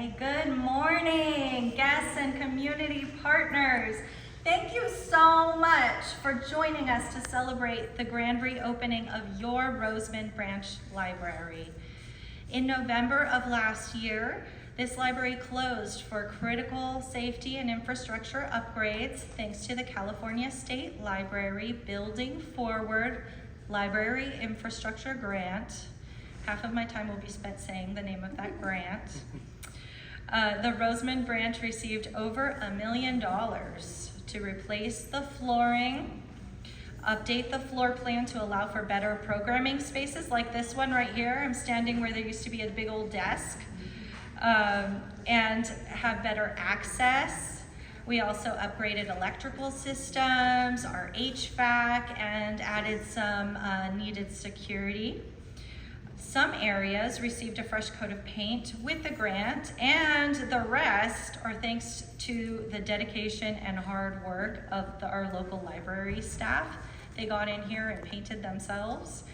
Okay, good morning, guests and community partners. Thank you so much for joining us to celebrate the grand reopening of your Rosamond Branch Library. In November of last year, this library closed for critical safety and infrastructure upgrades thanks to the California State Library Building Forward Library Infrastructure Grant. Half of my time will be spent saying the name of that grant. The Rosamond branch received over $1 million to replace the flooring, update the floor plan to allow for better programming spaces like this one right here. I'm standing where there used to be a big old desk, and have better access. We also upgraded electrical systems, our HVAC, and added some needed security. Some areas received a fresh coat of paint with the grant, and the rest are thanks to the dedication and hard work of our local library staff. They got in here and painted themselves.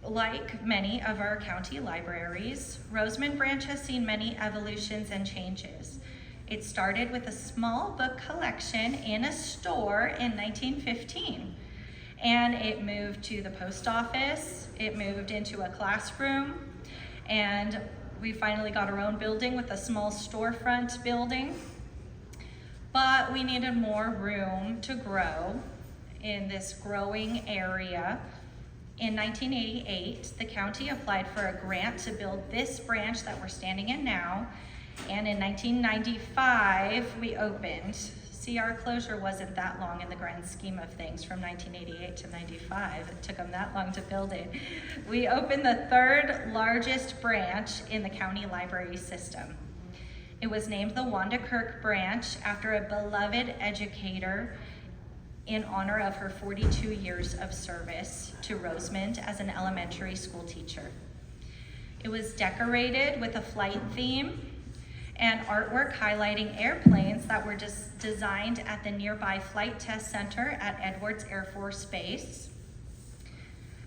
Like many of our county libraries, Rosamond Branch has seen many evolutions and changes. It started with a small book collection in a store in 1915. And it moved to the post office, it moved into a classroom, and we finally got our own building with a small storefront building. But we needed more room to grow in this growing area. In 1988, the county applied for a grant to build this branch that we're standing in now, and in 1995, we opened. See, our closure wasn't that long in the grand scheme of things from 1988 to 95. It took them that long to build it. We opened the third largest branch in the county library system. It was named the Wanda Kirk branch after a beloved educator in honor of her 42 years of service to Rosamond as an elementary school teacher. It was decorated with a flight theme and artwork highlighting airplanes that were just designed at the nearby Flight Test Center at Edwards Air Force Base.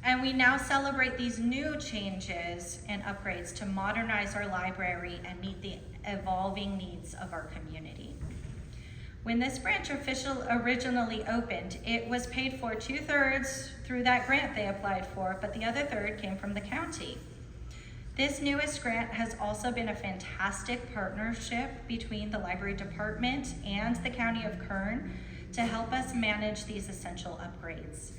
And we now celebrate these new changes and upgrades to modernize our library and meet the evolving needs of our community. When this branch originally opened, it was paid for 2/3 through that grant they applied for, but the other third came from the county. This newest grant has also been a fantastic partnership between the library department and the County of Kern to help us manage these essential upgrades.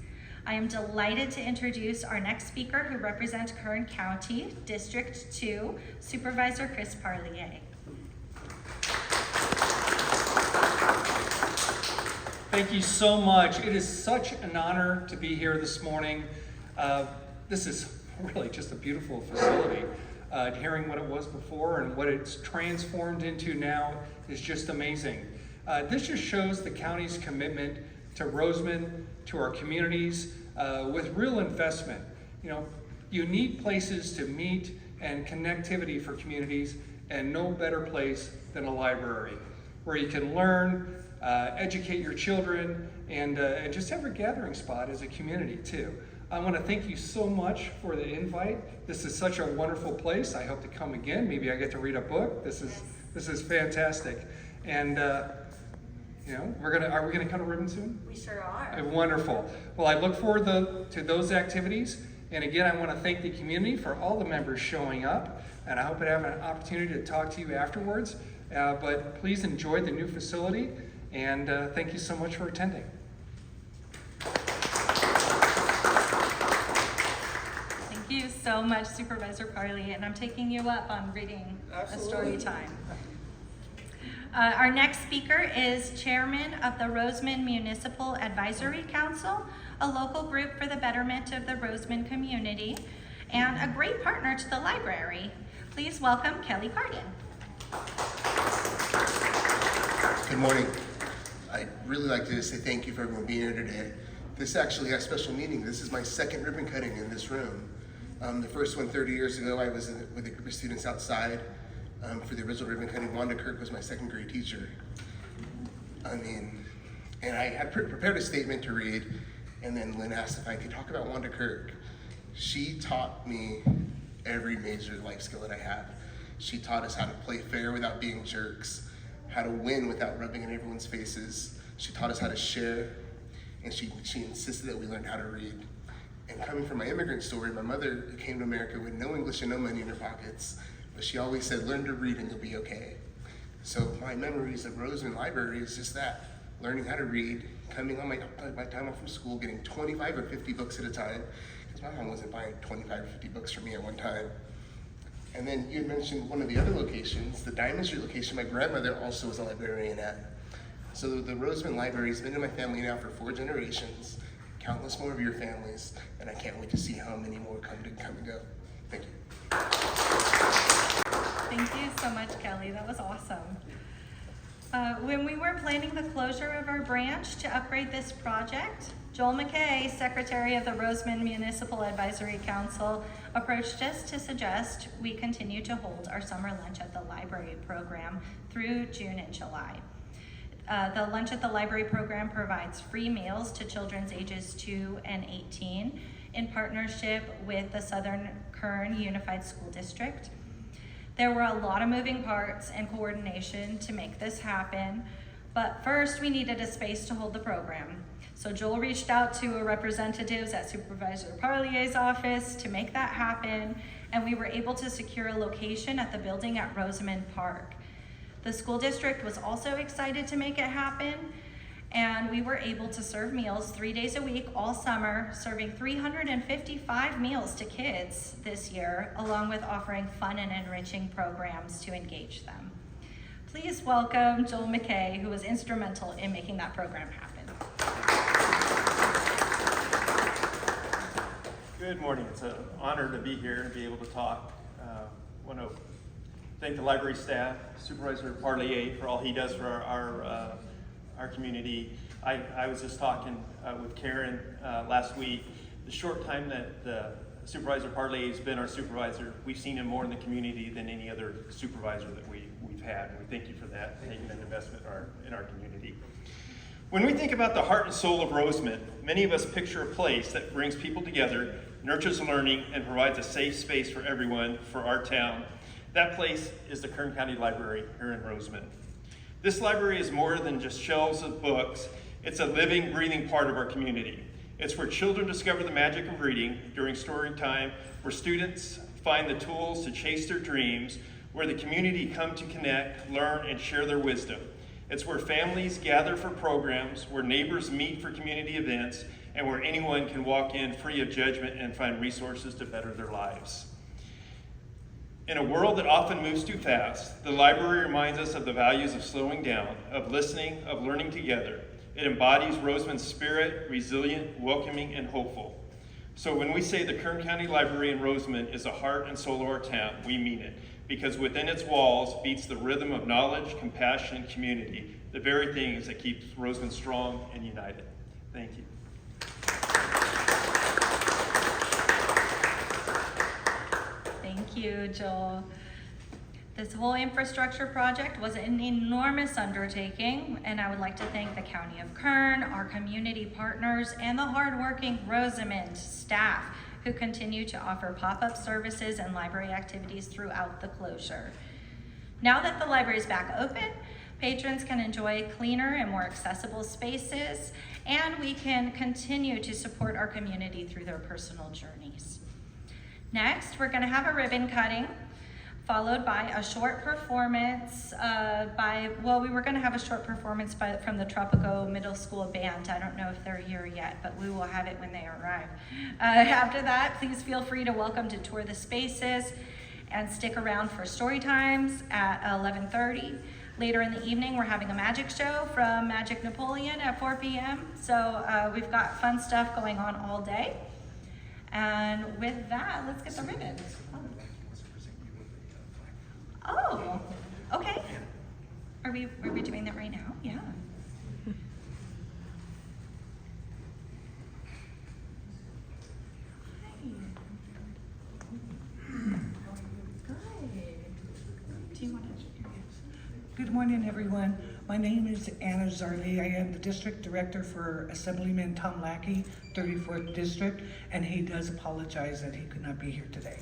I am delighted to introduce our next speaker who represents Kern County, District 2, Supervisor Chris Parlier. Thank you so much. It is such an honor to be here this morning. This is really just a beautiful facility. Hearing what it was before and what it's transformed into now is just amazing. This just shows the county's commitment to Rosamond, to our communities, with real investment. You need places to meet and connectivity for communities, and no better place than a library where you can learn, educate your children, and just have a gathering spot as a community too. I want to thank you so much for the invite. This is such a wonderful place. I hope to come again. Maybe I get to read a book. This is fantastic. And are we gonna cut a ribbon soon? We sure are. Wonderful. Well, I look forward to those activities. And again, I want to thank the community for all the members showing up. And I hope I have an opportunity to talk to you afterwards. But please enjoy the new facility. And thank you so much for attending. Thank you so much, Supervisor Parley, and I'm taking you up on reading a story time. Our next speaker is Chairman of the Rosamond Municipal Advisory Council, a local group for the betterment of the Rosamond community, and a great partner to the library. Please welcome Kelly Carden. Good morning. I'd really like to say thank you for everyone being here today. This actually has a special meaning. This is my second ribbon cutting in this room. The first one 30 years ago, I was with a group of students outside for the original ribbon cutting. Wanda Kirk was my second grade teacher. And I had prepared a statement to read, and then Lynn asked if I could talk about Wanda Kirk. She taught me every major life skill that I have. She taught us how to play fair without being jerks, how to win without rubbing in everyone's faces. She taught us how to share, and she insisted that we learn how to read. And coming from my immigrant story, my mother came to America with no English and no money in her pockets, but she always said, learn to read and you'll be okay. So my memories of Rosamond Library is just that, learning how to read, coming on my time off from school, getting 25 or 50 books at a time, because my mom wasn't buying 25 or 50 books for me at one time. And then you had mentioned one of the other locations, the Diamond Street location, my grandmother also was a librarian at. So the Rosamond Library has been in my family now for 4 generations, countless more of your families, and I can't wait to see how many more come and go. Thank you. Thank you so much, Kelly. That was awesome. When we were planning the closure of our branch to upgrade this project, Joel McKay, Secretary of the Rosamond Municipal Advisory Council, approached us to suggest we continue to hold our summer lunch at the library program through June and July. The Lunch at the Library program provides free meals to children ages 2 and 18 in partnership with the Southern Kern Unified School District. There were a lot of moving parts and coordination to make this happen, but first we needed a space to hold the program. So Joel reached out to representatives at Supervisor Parlier's office to make that happen, and we were able to secure a location at the building at Rosamond Park. The school district was also excited to make it happen, and we were able to serve meals 3 days a week all summer, serving 355 meals to kids this year, along with offering fun and enriching programs to engage them. Please welcome Joel McKay, who was instrumental in making that program happen. Good morning. It's an honor to be here and be able to talk. I want to thank the library staff, Supervisor Parlier, for all he does for our community. I was just talking with Karen last week. The short time that Supervisor Parlier has been our supervisor, we've seen him more in the community than any other supervisor that we've had. And we thank you for that, taking an investment in our community. When we think about the heart and soul of Rosamond, many of us picture a place that brings people together, nurtures learning, and provides a safe space for everyone for our town. That place is the Kern County Library here in Rosamond. This library is more than just shelves of books. It's a living, breathing part of our community. It's where children discover the magic of reading during story time, where students find the tools to chase their dreams, where the community come to connect, learn, and share their wisdom. It's where families gather for programs, where neighbors meet for community events, and where anyone can walk in free of judgment and find resources to better their lives. In a world that often moves too fast, the library reminds us of the values of slowing down, of listening, of learning together. It embodies Rosamond's spirit, resilient, welcoming, and hopeful. So when we say the Kern County Library in Rosamond is the heart and soul of our town, we mean it, because within its walls beats the rhythm of knowledge, compassion, and community, the very things that keep Rosamond strong and united. Thank you. Thank you, Joel. This whole infrastructure project was an enormous undertaking, and I would like to thank the County of Kern, our community partners, and the hardworking Rosamond staff who continue to offer pop-up services and library activities throughout the closure. Now that the library is back open, patrons can enjoy cleaner and more accessible spaces, and we can continue to support our community through their personal journeys. Next, we're going to have a ribbon cutting, followed by a short performance we were going to have a short performance from the Tropico Middle School Band. I don't know if they're here yet, but we will have it when they arrive. After that, please feel free to welcome to tour the spaces and stick around for story times at 11:30. Later in the evening, we're having a magic show from Magic Napoleon at 4 p.m. So we've got fun stuff going on all day. And with that, let's get the ribbon. Oh, okay. Are we doing that right now? Yeah. Hi. Good. Do you want to? Good morning, everyone. My name is Anna Zarley. I am the District Director for Assemblyman Tom Lackey, 34th District, and he does apologize that he could not be here today.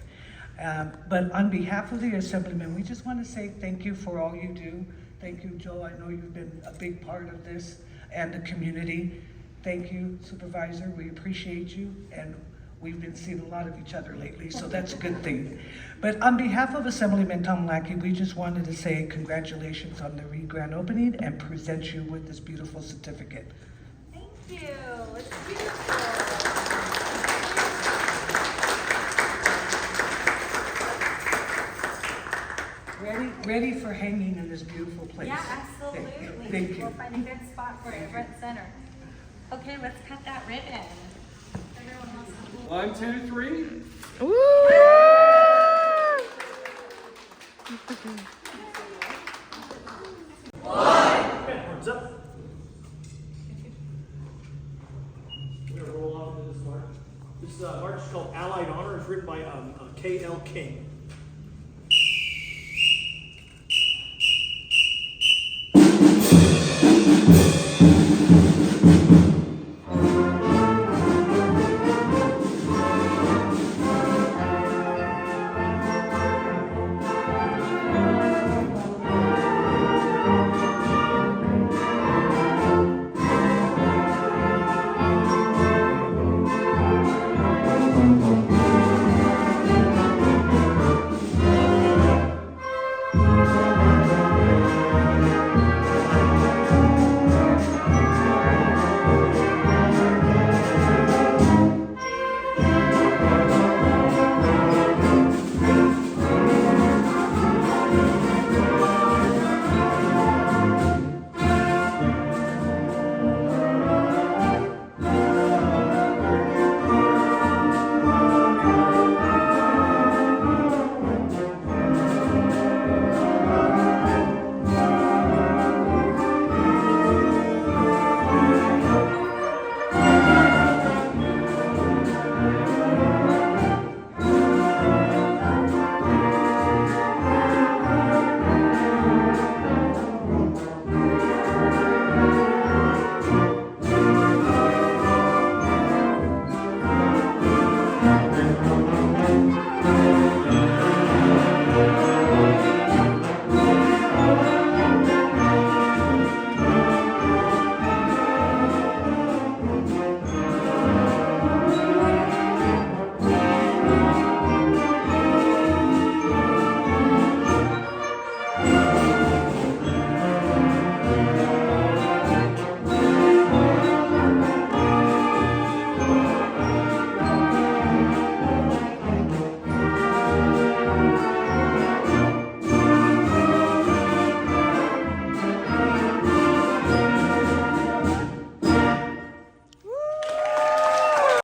But on behalf of the Assemblyman, we just want to say thank you for all you do. Thank you, Joe. I know you've been a big part of this and the community. Thank you, Supervisor. We appreciate you, and we've been seeing a lot of each other lately, so that's a good thing. But on behalf of Assemblyman Tom Lackey, we just wanted to say congratulations on the re-grand opening and present you with this beautiful certificate. Thank you. It's beautiful. Ready for hanging in this beautiful place. Yeah, absolutely. Thank you. We'll find a good spot for it, front center. Okay, let's cut that ribbon. Everyone else. 1, 2, 3. Arms up. We're gonna roll off into this march. This march is called Allied Honor. It's written by K.L. King.